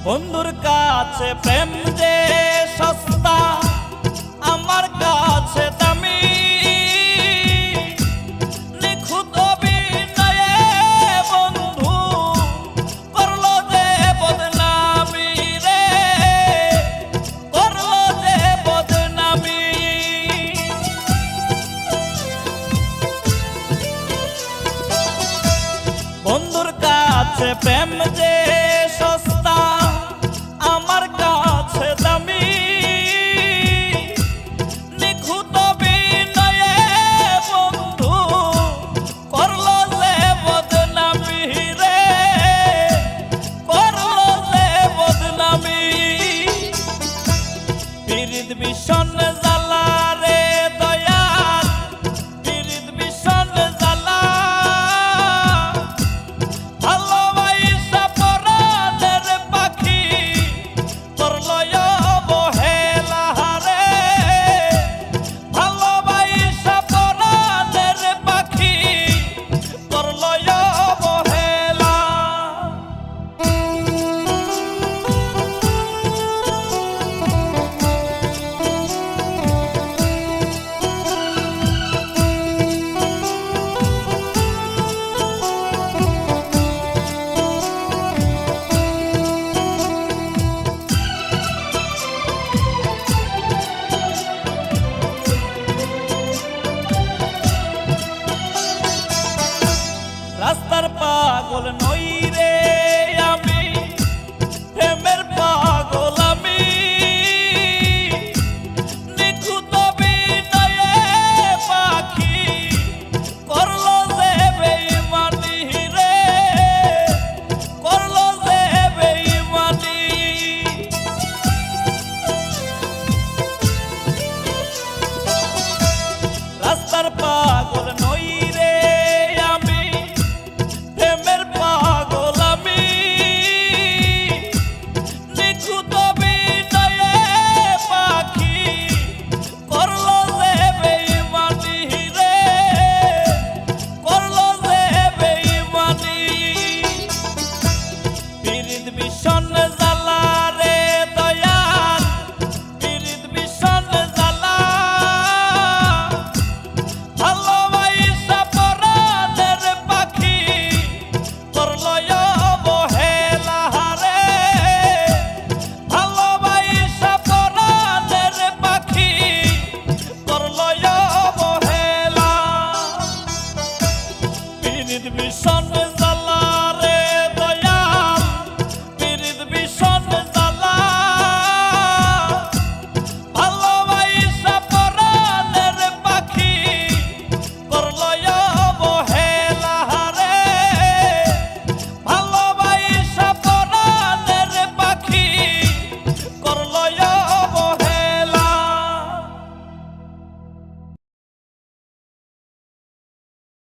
বন্ধুর কাছে প্রেম যে সস্তা, আমার কাছে দামি। নিখুঁত অভিনয়ে বন্ধু করলো যে বদনামি রে, করলো যে বদনামি। বন্ধুর কাছে প্রেম যে সস্তা, আমার কাছে দামি। নিখুঁত অভিনয়ে বন্ধু করলো যে বদনামি রে, করলো যে বদনামি। পীড়িত ভীষণ জ্বালা রে দয়াল, পীড়িত ভীষণ জ্বালা। ভালোবাসা পরাণের পাখি করলো অবহেলা রে, ভালোবাসা পরাণের পাখি করলো অবহেলা। রাস্তার পাগল নই রে আমি, প্রেমের পাগল আমি। নিখুঁত অভিনয়ে পাখি করলো যে বেঈমানি রে, করলো যে বেঈমানি। রাস্তার পাগল নই রে আমি, প্রেমের পাগল আমি। নিখুঁত অভিনয়ে পাখি করলো যে বেঈমানি রে, করলো যে বেঈমানি। পীড়িত ভীষণ